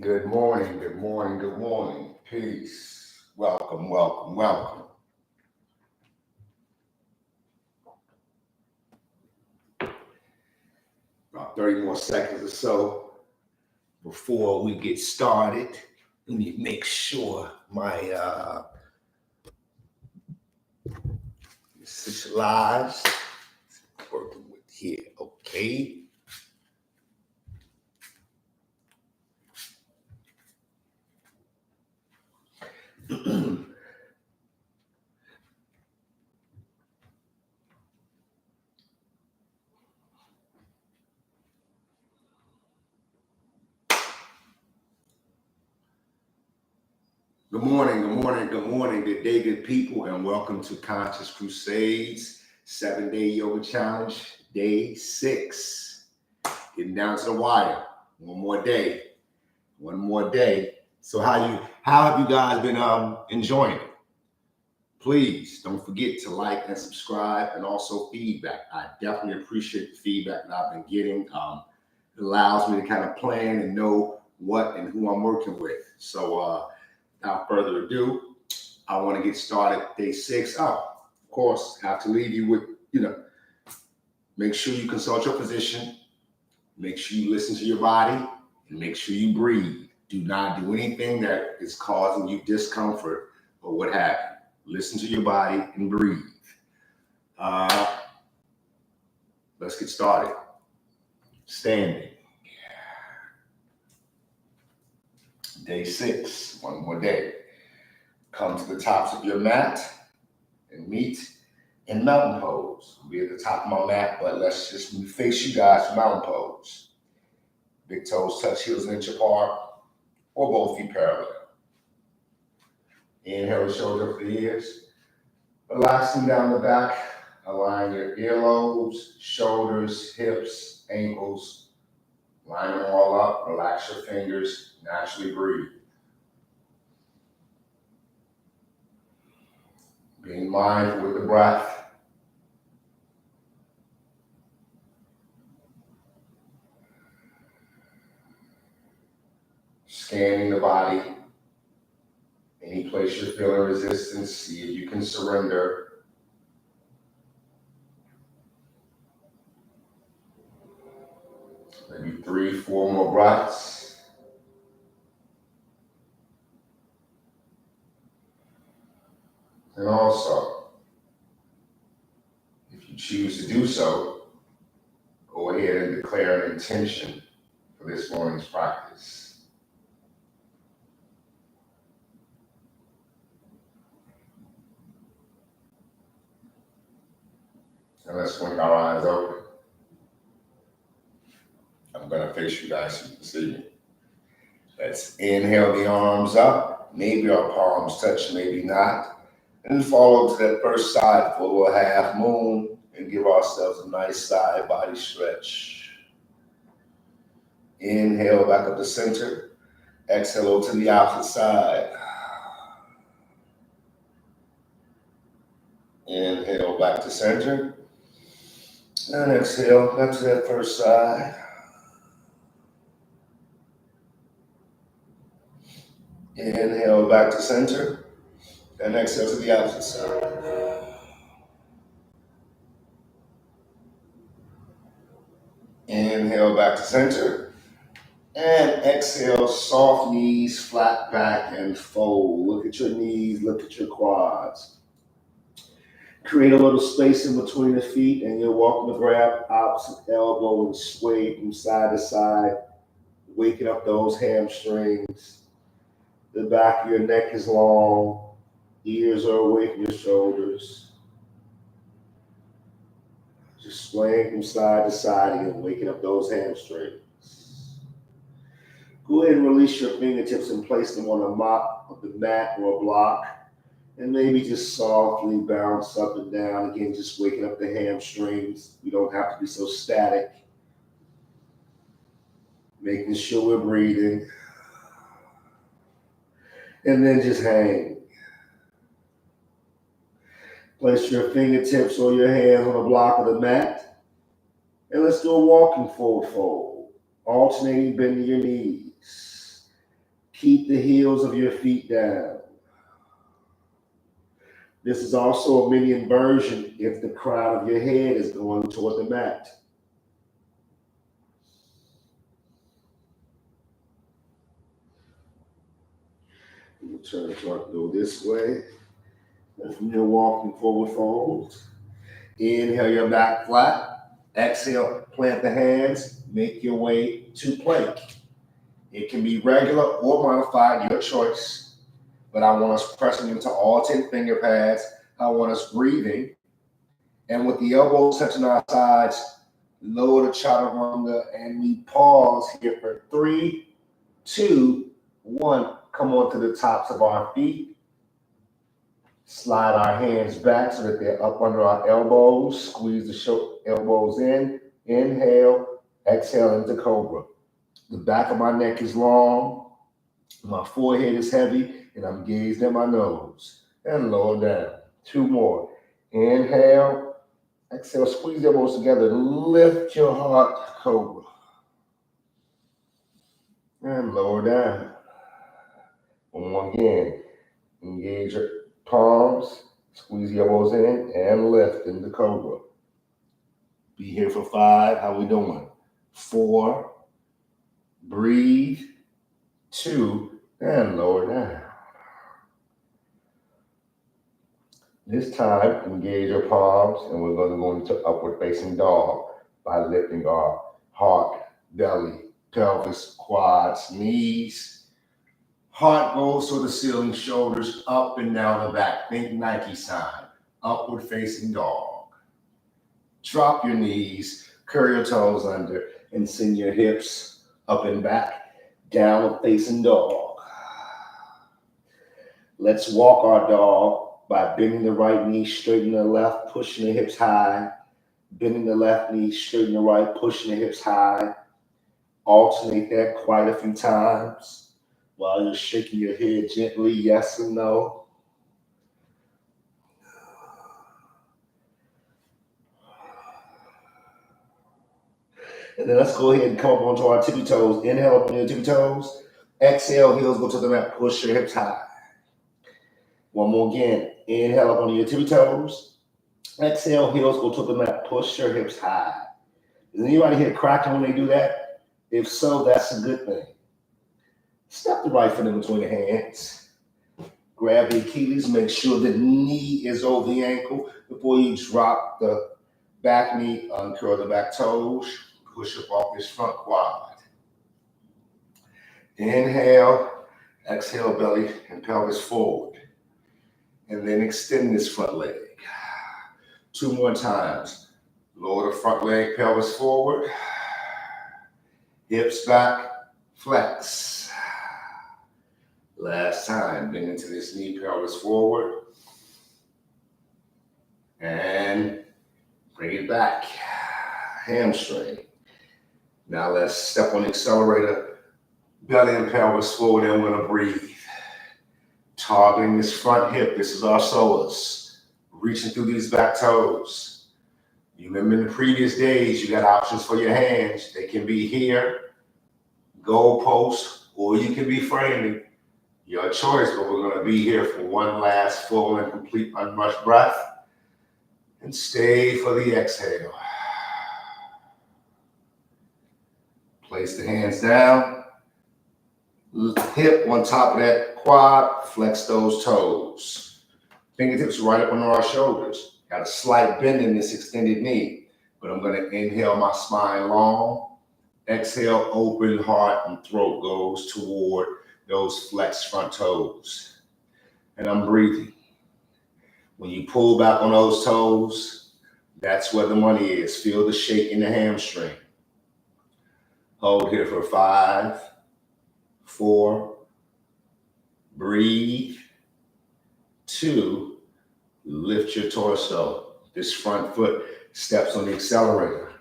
Good morning, good morning, good morning. Peace. Welcome, welcome, welcome. About 30 more seconds or so before we get started. Let me make sure my lives working with here. Okay. Good morning, good morning, good morning, good day, good people, and welcome to Conscious Crusades 7-Day Yoga Challenge, Day 6. Getting down to the wire. One more day. So how have you guys been enjoying it? Please don't forget to like and subscribe, and also feedback. I definitely appreciate the feedback that I've been getting. It allows me to kind of plan and know what and who I'm working with. So without further ado, I want to get started. Day 6. Of course, have to leave you with, make sure you consult your physician. Make sure you listen to your body, and make sure you breathe. Do not do anything that is causing you discomfort or what have you. Listen to your body and breathe. Let's get started. Standing. Day 6, one more day. Come to the tops of your mat and meet in mountain pose. I'll be at the top of my mat, but let's just face you guys for mountain pose. Big toes touch, heels an inch apart, or both feet parallel. Inhale the shoulder up the ears. Relaxing down the back. Align your earlobes, shoulders, hips, ankles. Line them all up. Relax your fingers. Naturally breathe. Being mindful with the breath. Scanning the body. Any place you're feeling resistance, see if you can surrender. Maybe 3, 4 more breaths. And also, if you choose to do so, go ahead and declare an intention for this morning's practice. And let's swing our eyes open. I'm going to face you guys so you can see me. Let's inhale the arms up. Maybe our palms touch, maybe not. And follow to that first side for a little half moon and give ourselves a nice side body stretch. Inhale back up the center. Exhale to the opposite side. Inhale back to center. And exhale back to that first side. Inhale back to center. And exhale to the opposite side. Inhale back to center. And exhale, soft knees, flat back, and fold. Look at your knees, look at your quads. Create a little space in between the feet, and you're welcome to grab opposite elbow and sway from side to side, waking up those hamstrings. The back of your neck is long, ears are away from your shoulders. Just swaying from side to side again, waking up those hamstrings. Go ahead and release your fingertips and place them on a mop of the mat or a block. And maybe just softly bounce up and down. Again, just waking up the hamstrings. We don't have to be so static. Making sure we're breathing. And then just hang. Place your fingertips or your hands on a block of the mat. And let's do a walking forward fold. Alternating bending your knees. Keep the heels of your feet down. This is also a mini inversion if the crown of your head is going toward the mat. You turn the chart, go this way. And from here, walking forward fold. Inhale your back flat. Exhale, plant the hands. Make your way to plank. It can be regular or modified, your choice. But I want us pressing into all 10 finger pads. I want us breathing. And with the elbows touching our sides, lower the chaturanga, and we pause here for 3, 2, 1. Come on to the tops of our feet. Slide our hands back so that they're up under our elbows. Squeeze the elbows in. Inhale, exhale into cobra. The back of my neck is long. My forehead is heavy, and I'm gazed at my nose. And lower down. 2 more. Inhale. Exhale, squeeze the elbows together. Lift your heart, cobra. And lower down. One more again. Engage your palms. Squeeze the elbows in and lift into cobra. Be here for 5. How we doing? 4. Breathe. 2. And lower down. This time, engage your palms, and we're going to go into upward facing dog by lifting our heart, belly, pelvis, quads, knees. Heart goes to the ceiling, shoulders up and down the back. Think Nike sign, upward facing dog. Drop your knees, curl your toes under, and send your hips up and back, downward facing dog. Let's walk our dog by bending the right knee, straightening the left, pushing the hips high. Bending the left knee, straightening the right, pushing the hips high. Alternate that quite a few times while you're shaking your head gently, yes and no. And then let's go ahead and come up onto our tippy toes. Inhale up on your tippy toes. Exhale, heels go to the mat, push your hips high. One more again. Inhale up onto your tippy toes. Exhale, heels go to the mat. Push your hips high. Does anybody hear cracking when they do that? If so, that's a good thing. Step the right foot in between the hands. Grab the Achilles. Make sure the knee is over the ankle before you drop the back knee. Uncurl the back toes. Push up off this front quad. Inhale. Exhale, belly and pelvis forward. And then extend this front leg. 2 more times. Lower the front leg, pelvis forward. Hips back, flex. Last time, bend into this knee, pelvis forward. And bring it back. Hamstring. Now let's step on the accelerator. Belly and pelvis forward, and we're gonna breathe. Targeting this front hip. This is our psoas. Reaching through these back toes. You remember in the previous days, you got options for your hands. They can be here, goal post, or you can be framing. Your choice, but we're going to be here for one last full and complete unrushed breath. And stay for the exhale. Place the hands down. Hip on top of that quad. Flex those toes. Fingertips right up under our shoulders. Got a slight bend in this extended knee. But I'm going to inhale my spine long. Exhale, open heart and throat goes toward those flexed front toes. And I'm breathing. When you pull back on those toes, that's where the money is. Feel the shake in the hamstring. Hold here for 5, 4, breathe, 2, lift your torso. This front foot steps on the accelerator.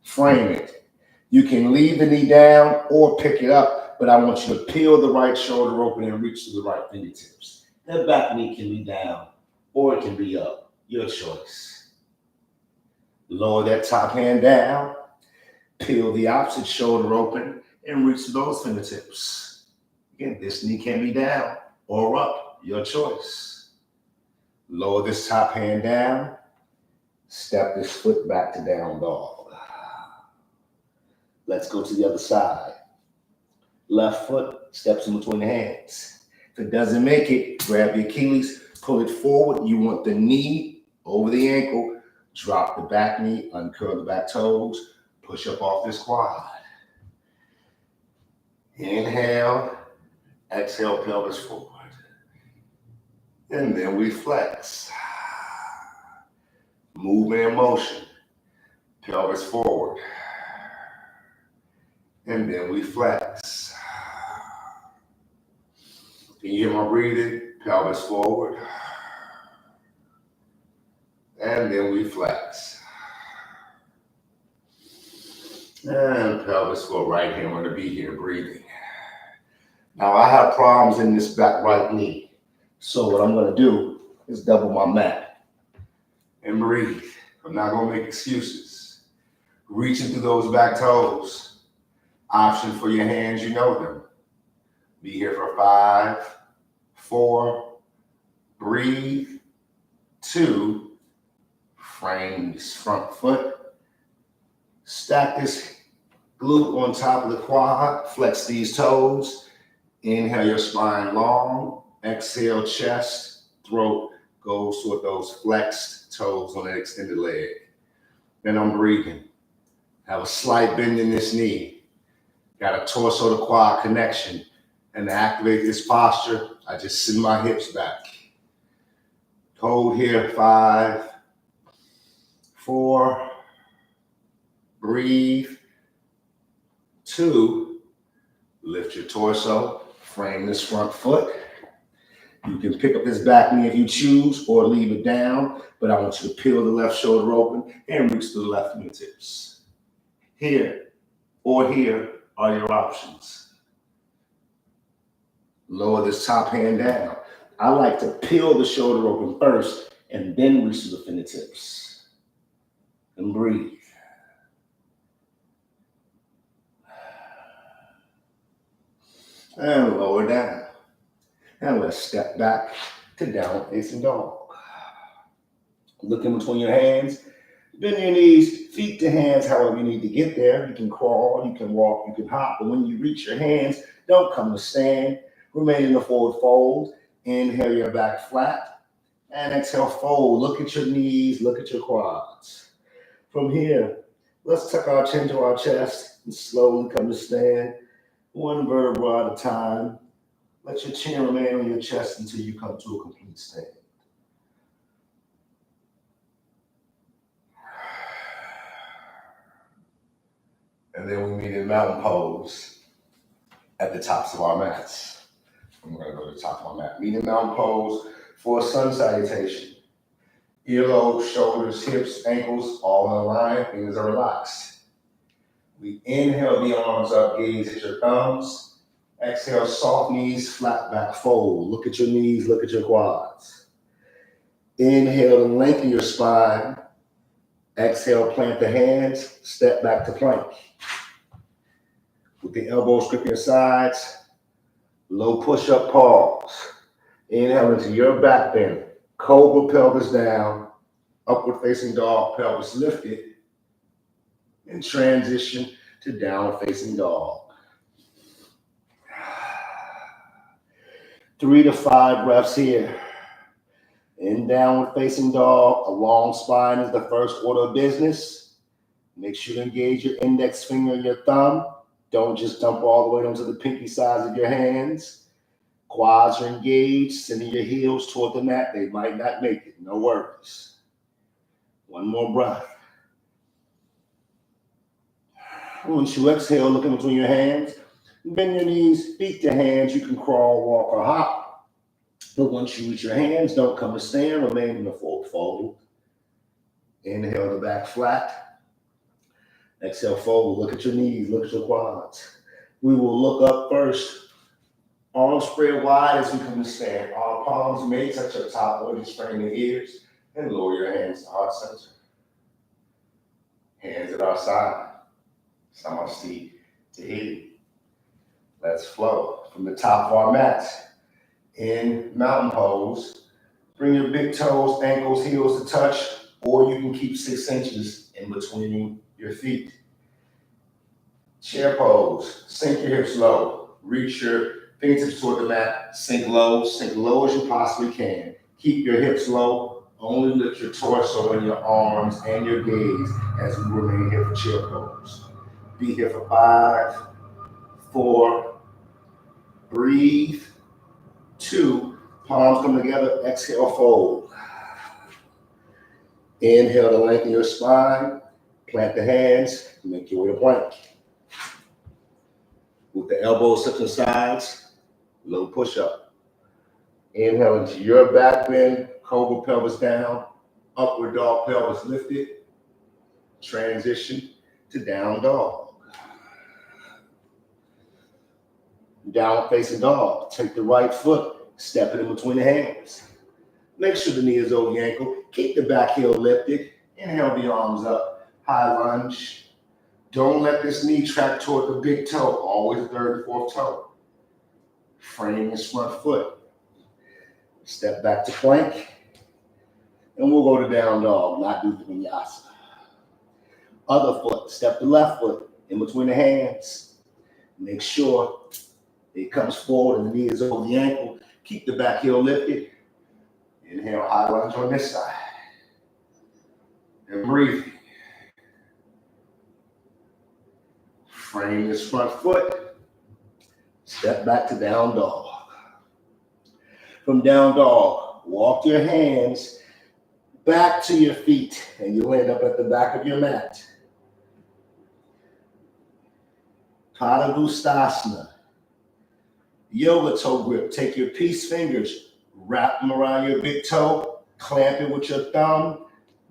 Frame it. You can leave the knee down or pick it up, but I want you to peel the right shoulder open and reach to the right fingertips. That back knee can be down or it can be up. Your choice. Lower that top hand down. Peel the opposite shoulder open and reach to those fingertips. Again, this knee can be down or up, your choice. Lower this top hand down. Step this foot back to down dog. Let's go to the other side. Left foot steps in between the hands. If it doesn't make it, grab the Achilles, pull it forward. You want the knee over the ankle. Drop the back knee, uncurl the back toes, push up off this quad. Inhale, exhale, pelvis forward. And then we flex. Movement and motion. Pelvis forward. And then we flex. Can you hear my breathing? Pelvis forward. And then we flex. And pelvis forward. Right hand, we're going to be here breathing. Now I have problems in this back right knee. So what I'm going to do is double my mat and breathe. I'm not going to make excuses. Reaching through those back toes. Option for your hands, you know them. Be here for 5, 4, breathe, 2, frame this front foot. Stack this glute on top of the quad, flex these toes. Inhale your spine long, exhale chest, throat goes toward those flexed toes on that extended leg. Then I'm breathing. Have a slight bend in this knee. Got a torso to quad connection. And to activate this posture, I just send my hips back. Hold here, 5, 4, breathe, 2, lift your torso, frame this front foot. You can pick up this back knee if you choose or leave it down, but I want you to peel the left shoulder open and reach to the left fingertips. Here or here are your options. Lower this top hand down. I like to peel the shoulder open first and then reach to the fingertips. And breathe. And lower down. And let's step back to downward facing dog. Look in between your hands. Bend your knees, feet to hands, however you need to get there. You can crawl, you can walk, you can hop. But when you reach your hands, don't come to stand. Remain in the forward fold. Inhale your back flat. And exhale, fold. Look at your knees, look at your quads. From here, let's tuck our chin to our chest and slowly come to stand. One vertebra at a time. Let your chin remain on your chest until you come to a complete stand. And then we meet in mountain pose at the tops of our mats. I'm going to go to the top of my mat. Meet in mountain pose for a sun salutation. Earlobes, shoulders, hips, ankles, all in line. Fingers are relaxed. We inhale the arms up, gaze at your thumbs. Exhale, soft knees, flat back fold. Look at your knees, look at your quads. Inhale and lengthen your spine. Exhale, plant the hands, step back to plank. With the elbows grip your sides, low push-up pause. Inhale into your back bend. Cobra, pelvis down, upward facing dog, pelvis lifted, and transition to downward facing dog. 3 to 5 breaths here. In downward facing dog, a long spine is the first order of business. Make sure to engage your index finger and your thumb. Don't just dump all the way onto the pinky sides of your hands. Quads are engaged, sending your heels toward the mat. They might not make it, no worries. One more breath. Once you exhale, look in between your hands. Bend your knees, feet to hands. You can crawl, walk, or hop. But once you reach your hands, don't come to stand. Remain in the forward fold. Inhale the back flat. Exhale, fold. Look at your knees. Look at your quads. We will look up first. Arms spread wide as we come to stand. Our palms may touch your top or just frame the ears. And lower your hands to heart center. Hands at our side. Samasti to hip. Let's flow. from the top of our mat in mountain pose. Bring your big toes, ankles, heels to touch, or you can keep 6 inches in between your feet. Chair pose, sink your hips low, reach your fingertips toward the mat, sink low as you possibly can. Keep your hips low, only lift your torso and your arms and your gaze as we remain here for chair pose. Be here for 5, 4, breathe, 2, palms come together, exhale, fold. Inhale to lengthen your spine, plant the hands, make your way to plank. With the elbows to the sides, low push-up. Inhale into your back bend, cobra pelvis down, upward dog pelvis lifted. Transition to down dog. Down facing dog. Take the right foot, step it in between the hands. Make sure the knee is over the ankle. Keep the back heel lifted. Inhale the arms up. High lunge. Don't let this knee track toward the big toe. Always the third and fourth toe. Frame this front foot. Step back to plank. And we'll go to down dog, not do the vinyasa. Other foot, step the left foot in between the hands. Make sure it comes forward and the knee is over the ankle. Keep the back heel lifted. Inhale, high lunge on this side. And breathing. Frame this front foot. Step back to down dog. From down dog, walk your hands back to your feet and you'll end up at the back of your mat. Padangusthasana. Yoga toe grip. Take your peace fingers, wrap them around your big toe, clamp it with your thumb,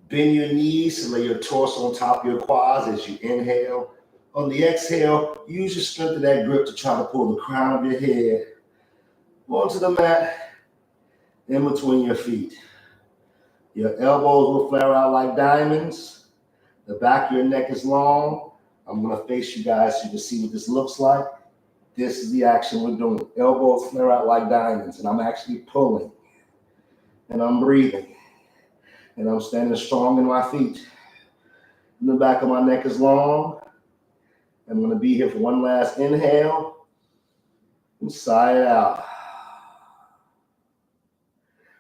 bend your knees and lay your torso on top of your quads as you inhale. On the exhale, use your strength of that grip to try to pull the crown of your head onto the mat in between your feet. Your elbows will flare out like diamonds. The back of your neck is long. I'm going to face you guys so you can see what this looks like. This is the action we're doing. Elbows flare out like diamonds, and I'm actually pulling. And I'm breathing. And I'm standing strong in my feet. And the back of my neck is long. I'm going to be here for one last inhale. And sigh it out.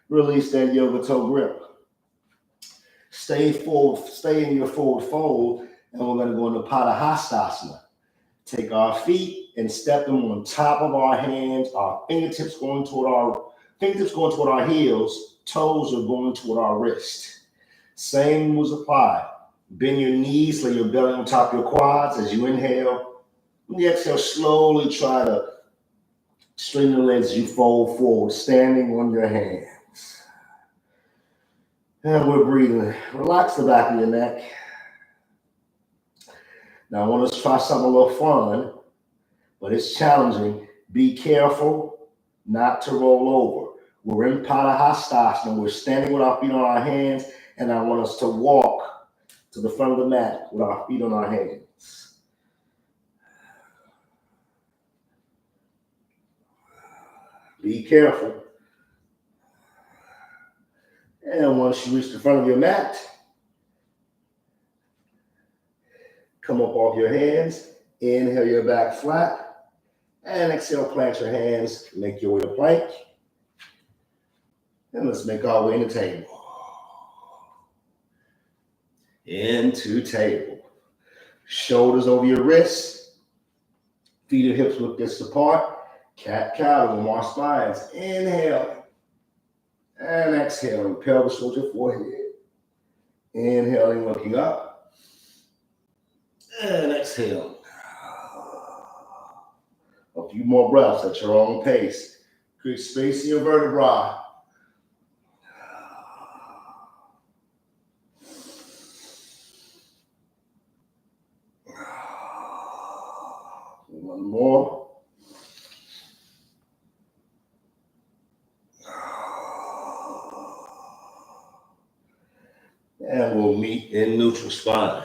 Release that yoga toe grip. Stay forward, stay in your forward fold, and we're going to go into Padangusthasana. Take our feet and step them on top of our hands, our fingertips going toward our heels, toes are going toward our wrist. Same moves apply. Bend your knees, lay your belly on top of your quads as you inhale. When you exhale, slowly try to straighten the legs as you fold forward, standing on your hands. And we're breathing. Relax the back of your neck. Now I want us to try something a little fun, but it's challenging. Be careful not to roll over. We're in Padangusthasana. We're standing with our feet on our hands, and I want us to walk to the front of the mat with our feet on our hands. Be careful. And once you reach the front of your mat, come up off your hands. Inhale your back flat. And exhale, plant your hands. Make your way to plank. And let's make our way into table. Into table. Shoulders over your wrists. Feet and hips width distance apart. Cat-cow, lumbar spines. Inhale. And exhaling, pelvis towards your forehead. Inhaling, looking up. And exhale. A few more breaths at your own pace. Create space in your vertebrae. One more. And we'll meet in neutral spine.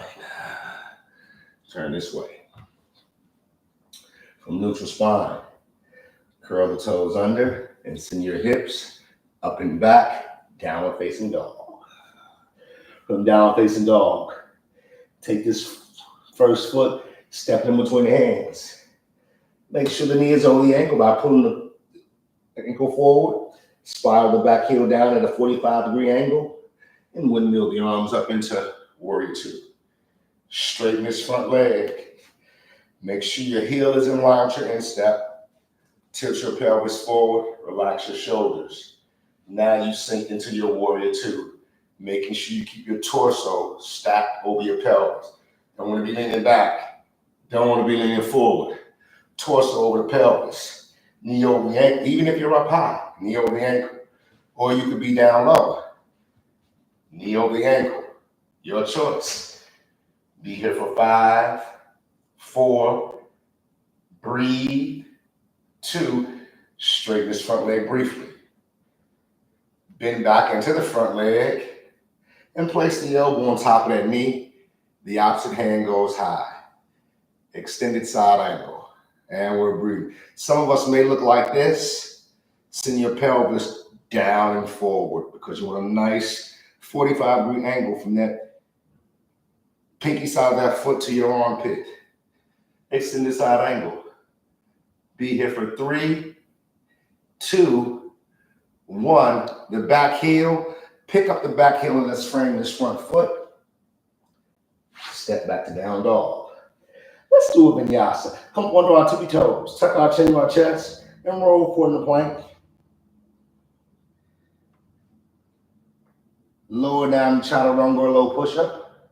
Turn this way. From neutral spine, Curl the toes under and send your hips up and back, downward facing dog. From downward facing dog, take this first foot, step in between the hands. Make sure the knee is over the ankle by pulling the ankle forward. Spiral the back heel down at a 45-degree angle and windmill the arms up into warrior two. Straighten this front leg. Make sure your heel is in line with your instep. Tilt your pelvis forward. Relax your shoulders. Now you sink into your warrior two, making sure you keep your torso stacked over your pelvis. Don't want to be leaning back. Don't want to be leaning forward. Torso over the pelvis. Knee over the ankle. Even if you're up high, knee over the ankle. Or you could be down low. Knee over the ankle. Your choice. Be here for 5, 4, breathe, 2, straighten this front leg briefly. Bend back into the front leg and place the elbow on top of that knee. The opposite hand goes high. Extended side angle. And we're breathing. Some of us may look like this. Send your pelvis down and forward because you want a nice 45-degree angle from that pinky side of that foot to your armpit. Extended side angle. Be here for 3, 2, 1. The back heel. Pick up the back heel and let's frame this front foot. Step back to down dog. Let's do a vinyasa. Come up onto our tippy toes. Tuck our chin to our chest and roll forward in the plank. Lower down chaturanga or low push-up.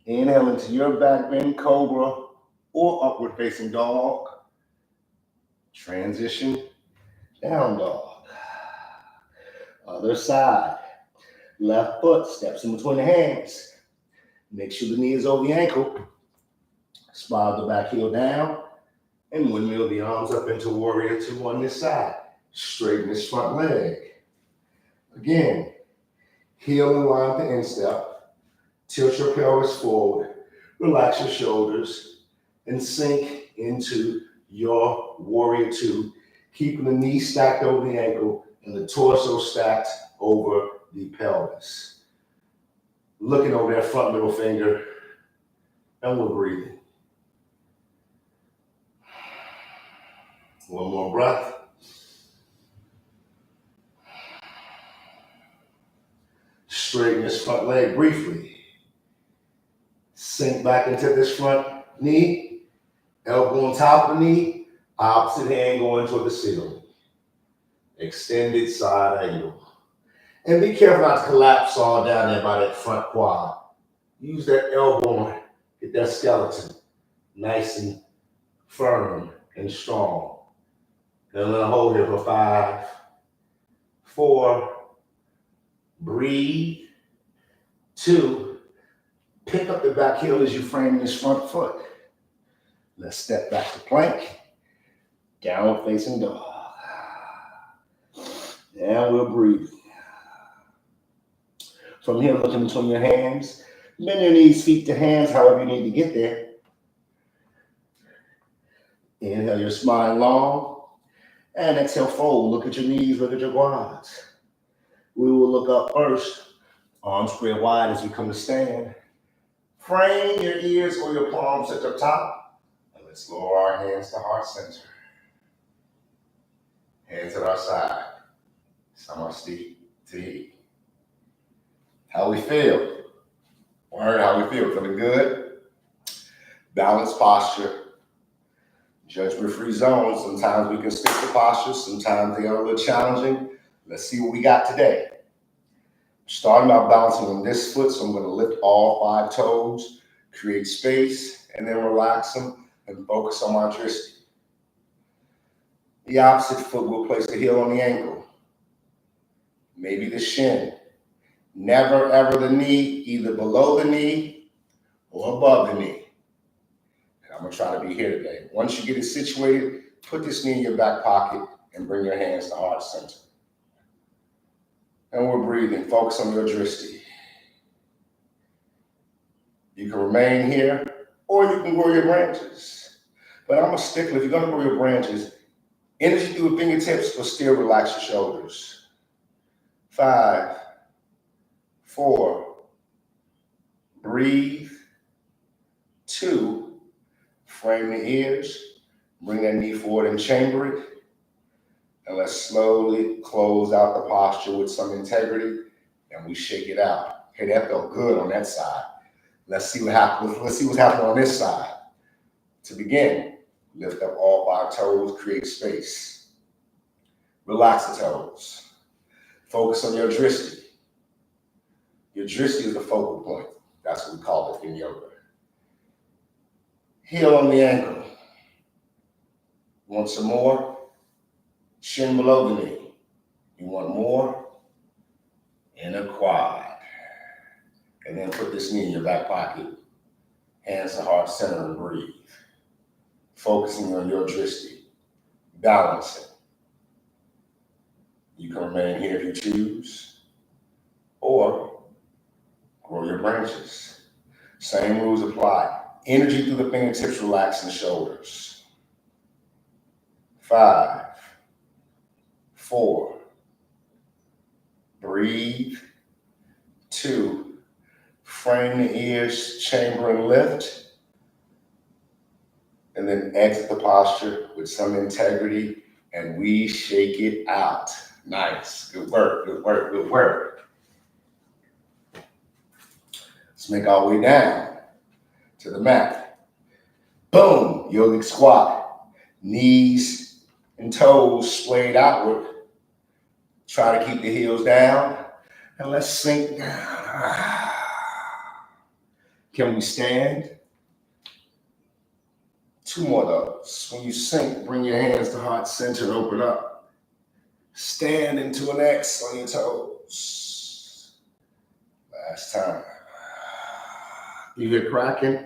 Inhale into your back bend, cobra or upward facing dog. Transition, down dog. Other side. Left foot steps in between the hands. Make sure the knee is over the ankle. Spiral the back heel down and windmill the arms up into warrior two on this side. Straighten this front leg. Again, heel in line with the instep. Tilt your pelvis forward. Relax your shoulders and sink into your warrior two, keeping the knee stacked over the ankle and the torso stacked over the pelvis. Looking over that front middle finger, and we're breathing. One more breath. Straighten this front leg briefly. Sink back into this front knee. Elbow on top of the knee. Opposite hand going toward the ceiling. Extended side angle. And be careful not to collapse all down there by that front quad. Use that elbow. Get that skeleton nice and firm and strong. Then let hold here for 5, 4, breathe, 2, pick up the back heel as you frame this front foot. Let's step back to plank, downward facing dog. And we'll breathe. From here, looking between your hands, bend your knees, feet to hands, however you need to get there. Inhale your spine long. And exhale, fold. Look at your knees, look at your quads. We will look up first. Arms spread wide as we come to stand. Frame your ears or your palms at the top. And let's lower our hands to heart center. Hands at our side. Samasti Ti. How we feel? Word, how we feel? Feeling good? Balanced posture. Judgment-free zone. Sometimes we can stick to postures. Sometimes they are a little challenging. Let's see what we got today. Starting out balancing on this foot, so I'm going to lift all 5 toes, create space, and then relax them and focus on my drishti. The opposite foot, we'll place the heel on the ankle. Maybe the shin. Never ever the knee, either below the knee or above the knee. I'm going to try to be here today. Once you get it situated, put this knee in your back pocket and bring your hands to heart center. And we're breathing. Focus on your drishti. You can remain here or you can grow your branches. But I'm a stickler. If you're going to grow your branches, Energy through the fingertips, but still relax your shoulders. 5, 4, breathe. 2, frame the ears. Bring that knee forward and chamber it. And let's slowly close out the posture with some integrity. And we shake it out. Hey, that felt good on that side. Let's see what happens. Let's see what's happening on this side. To begin, lift up all 5 toes, create space. Relax the toes. Focus on your drishti. Your drishti is the focal point. That's what we call it in yoga. Heel on the ankle. Want some more? Shin below the knee. You want more? In a quad. And then put this knee in your back pocket. Hands to heart center and breathe. Focusing on your drishti. Balancing. You can remain here if you choose. Or grow your branches. Same rules apply. Energy through the fingertips, relax the shoulders. 5, 4, breathe. 2, frame the ears, chamber and lift. And then exit the posture with some integrity, and we shake it out. Nice, good work, good work, good work. Let's make our way down to the mat. Boom, yogic squat. Knees and toes splayed outward. Try to keep the heels down, and let's sink down. Can we stand? 2 more of those. When you sink, bring your hands to heart center and open up. Stand into an X on your toes. Last time. You hear cracking?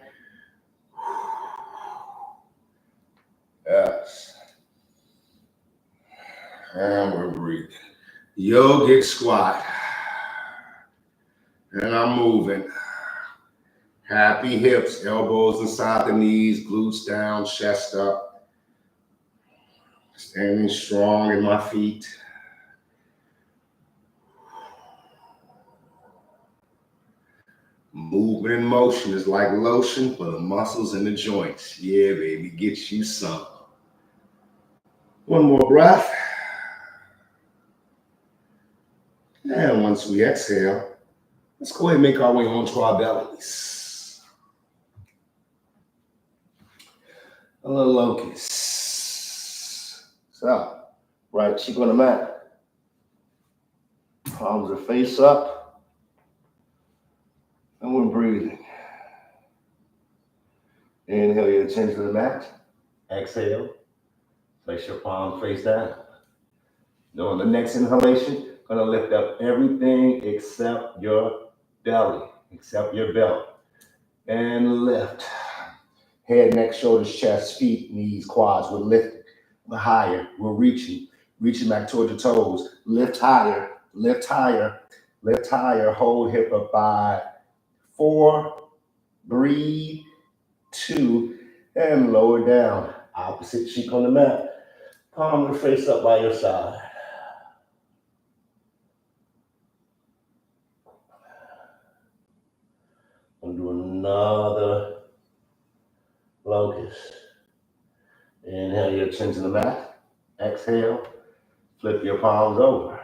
Yes. And we're breathing. Yogic squat. And I'm moving. Happy hips, elbows inside the knees, glutes down, chest up. Standing strong in my feet. Movement and motion is like lotion for the muscles and the joints. Yeah, baby, get you some. One more breath. And once we exhale, let's go ahead and make our way onto our bellies. A little locust. So, right cheek on the mat. Palms are face up. And we're breathing. Inhale your attention to the mat. Exhale. Place your palms face down. Now on the next inhalation, gonna lift up everything except your belly, except your belly. And lift. Head, neck, shoulders, chest, feet, knees, quads. We're lifting. We're higher. We're reaching. Reaching back towards your toes. Lift higher. Lift higher. Lift higher. Hold hip up. 5, 4. Breathe. 2. And lower down. Opposite cheek on the mat. Palm and face up by your side. I'm doing another locust. Inhale your chin to the mat. Exhale. Flip your palms over.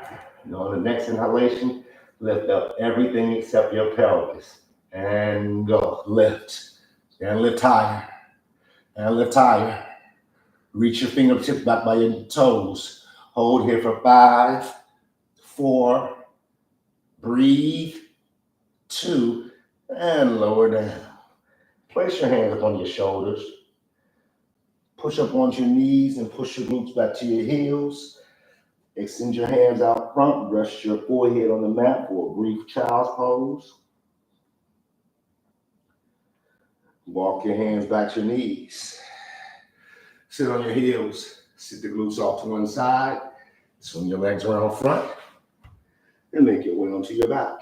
Now on the next inhalation, lift up everything except your pelvis. And go. Lift. And lift higher. And lift higher. Reach your fingertips back by your toes. Hold here for 5, 4. Breathe. 2. And lower down. Place your hands up on your shoulders. Push up onto your knees and push your glutes back to your heels. Extend your hands out front. Rest your forehead on the mat for a brief child's pose. Walk your hands back to your knees. Sit on your heels. Sit the glutes off to one side. Swing your legs around front. And make your way onto your back.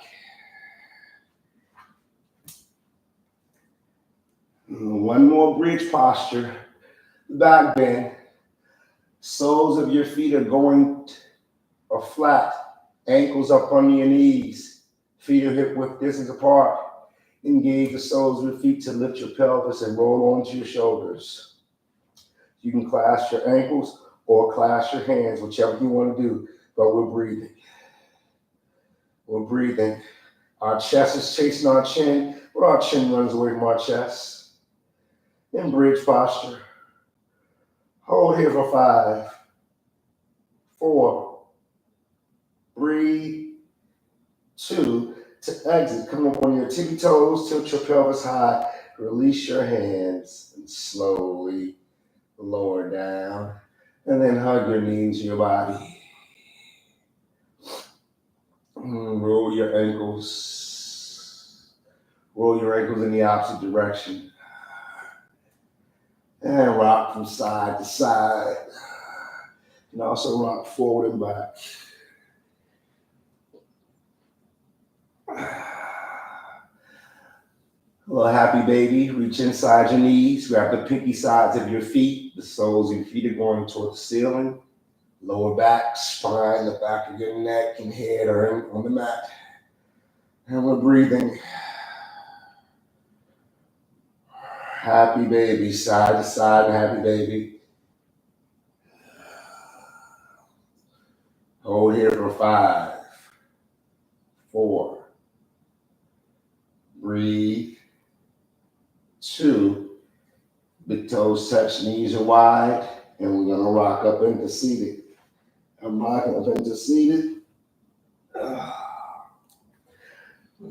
One more bridge posture. Back bend. Soles of your feet are flat. Ankles up under your knees. Feet are hip width distance apart. Engage the soles of your feet to lift your pelvis and roll onto your shoulders. You can clasp your ankles or clasp your hands, whichever you want to do, but we're breathing. We're breathing. Our chest is chasing our chin, but our chin runs away from our chest. In bridge posture. Hold here for 5, 4, breathe, 2, to exit. Come up on your tippy toes, tilt your pelvis high, release your hands, and slowly lower down, and then hug your knees to your body. Roll your ankles. Roll your ankles in the opposite direction. And rock from side to side. You can also rock forward and back. A little happy baby. Reach inside your knees. Grab the pinky sides of your feet. The soles of your feet are going toward the ceiling. Lower back, spine, the back of your neck and head are on the mat. And we're breathing. Happy baby, side to side, happy baby. Hold here for 5, 4. Breathe. 2. Big toes touch, knees are wide, and we're gonna rock up into seated. I'm rocking up into seated.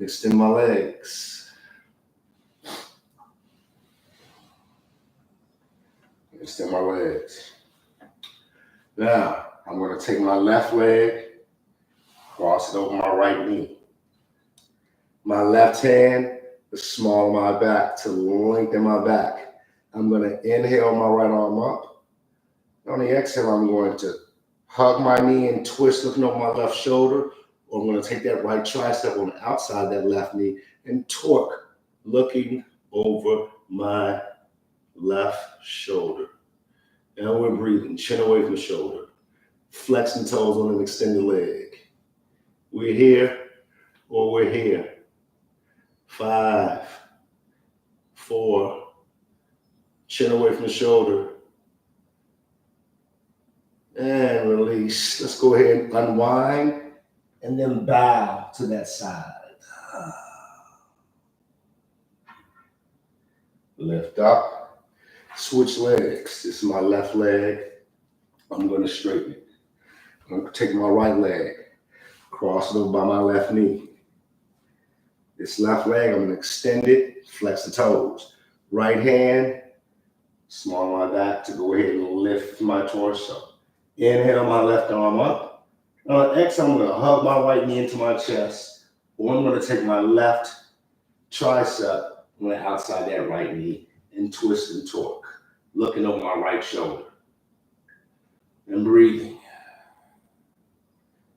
Extend my legs. Extend my legs. Now, I'm going to take my left leg, cross it over my right knee. My left hand is small on my back to lengthen my back. I'm going to inhale my right arm up. On the exhale, I'm going to hug my knee and twist, looking over my left shoulder. Or I'm going to take that right tricep on the outside of that left knee and torque, looking over my left shoulder. Now we're breathing, chin away from the shoulder. Flexing toes on an extended leg. We're here or we're here. 5, 4, chin away from the shoulder. And release. Let's go ahead and unwind and then bow to that side. Lift up. Switch legs. This is my left leg. I'm going to straighten it. I'm going to take my right leg, cross it over by my left knee. This left leg, I'm going to extend it, flex the toes. Right hand, small on my back to go ahead and lift my torso. Inhale my left arm up. On exhale, I'm going to hug my right knee into my chest. Or I'm going to take my left tricep on the outside that right knee and twist and torque, looking over my right shoulder. And breathing.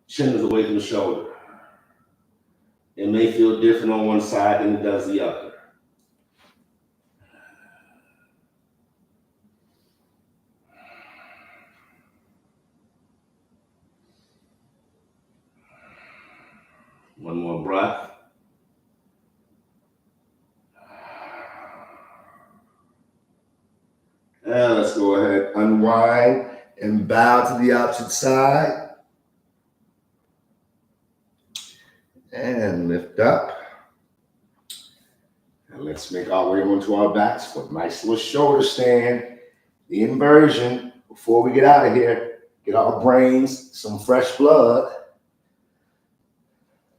Chin is away from the shoulder. It may feel different on one side than it does the other. One more breath. And let's go ahead, unwind and bow to the opposite side. And lift up. And let's make our way onto our backs for a nice little shoulder stand. The inversion. Before we get out of here, get our brains some fresh blood.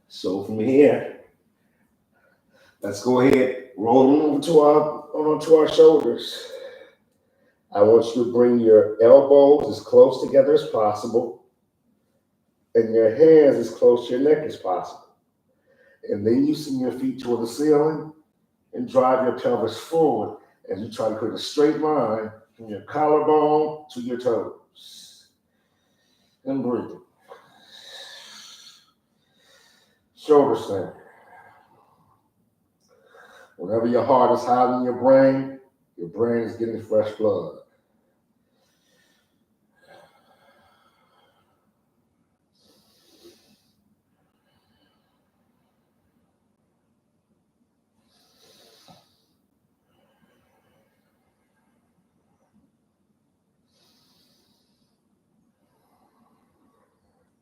So from here, let's go ahead, roll onto our shoulders. I want you to bring your elbows as close together as possible and your hands as close to your neck as possible. And then you send your feet toward the ceiling and drive your pelvis forward as you try to create a straight line from your collarbone to your toes. And breathe. Shoulder stand. Whenever your heart is higher than your brain is getting fresh blood.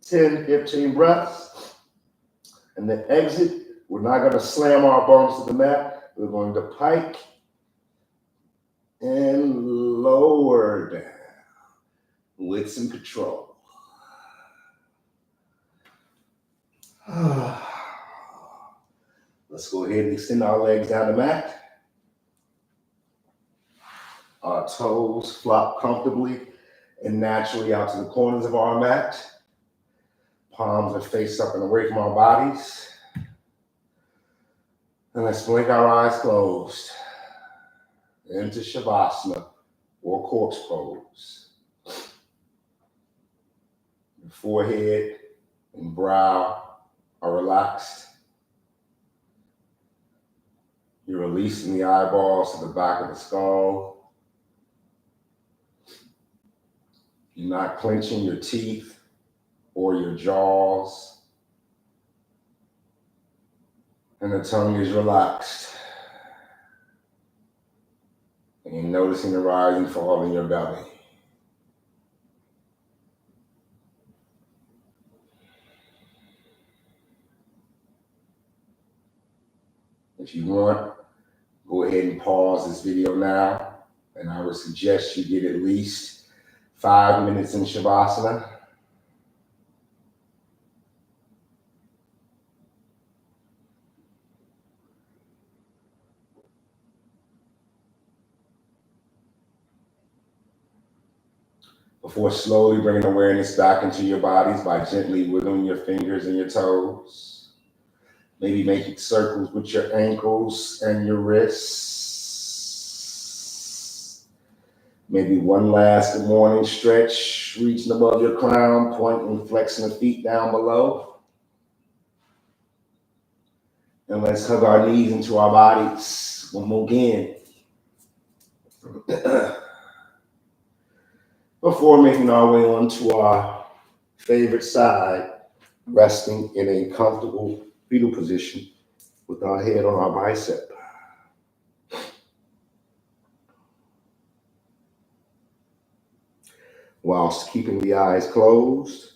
10, 15 breaths. And then exit. We're not going to slam our bums to the mat. We're going to pike and lower down with some control. Let's go ahead and extend our legs down the mat. Our toes flop comfortably and naturally out to the corners of our mat. Palms are face up and away from our bodies. And let's blink our eyes closed into Shavasana or corpse pose. Your forehead and brow are relaxed. You're releasing the eyeballs to the back of the skull. You're not clenching your teeth or your jaws. And the tongue is relaxed. And you're noticing the rise and fall in your belly. If you want, go ahead and pause this video now. And I would suggest you get at least 5 minutes in Shavasana. Before slowly bringing awareness back into your bodies by gently wiggling your fingers and your toes. Maybe making circles with your ankles and your wrists. Maybe one last good morning stretch, reaching above your crown, pointing, flexing the feet down below. And let's hug our knees into our bodies one more again. Before making our way onto our favorite side, resting in a comfortable fetal position with our head on our bicep. Whilst keeping the eyes closed,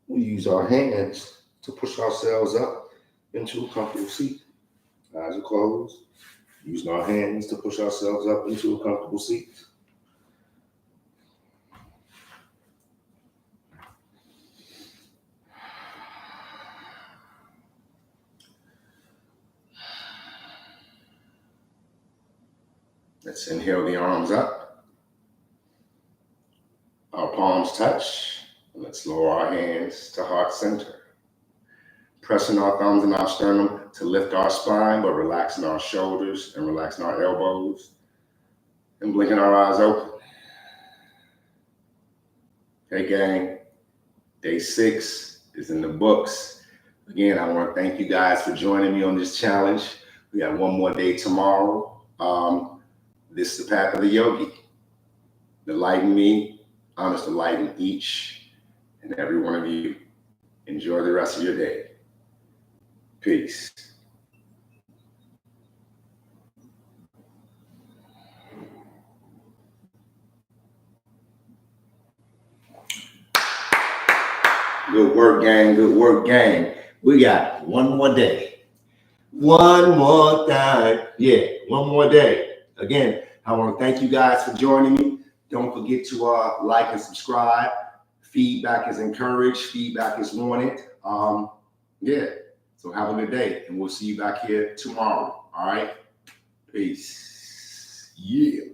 we use our hands to push ourselves up into a comfortable seat. Eyes are closed, using our hands to push ourselves up into a comfortable seat. Let's inhale the arms up. Our palms touch. And let's lower our hands to heart center. Pressing our thumbs and our sternum to lift our spine, but relaxing our shoulders and relaxing our elbows. And blinking our eyes open. Hey gang, day 6 is in the books. Again, I want to thank you guys for joining me on this challenge. We have one more day tomorrow. This is the path of the yogi. Enlighten me, honest to enlighten each and every one of you. Enjoy the rest of your day. Peace. Good work, gang. Good work, gang. We got one more day. One more time. Yeah, one more day. Again, I want to thank you guys for joining me. Don't forget to like and subscribe. Feedback is encouraged. Feedback is wanted. Yeah. So have a good day, and we'll see you back here tomorrow. All right. Peace. Yeah.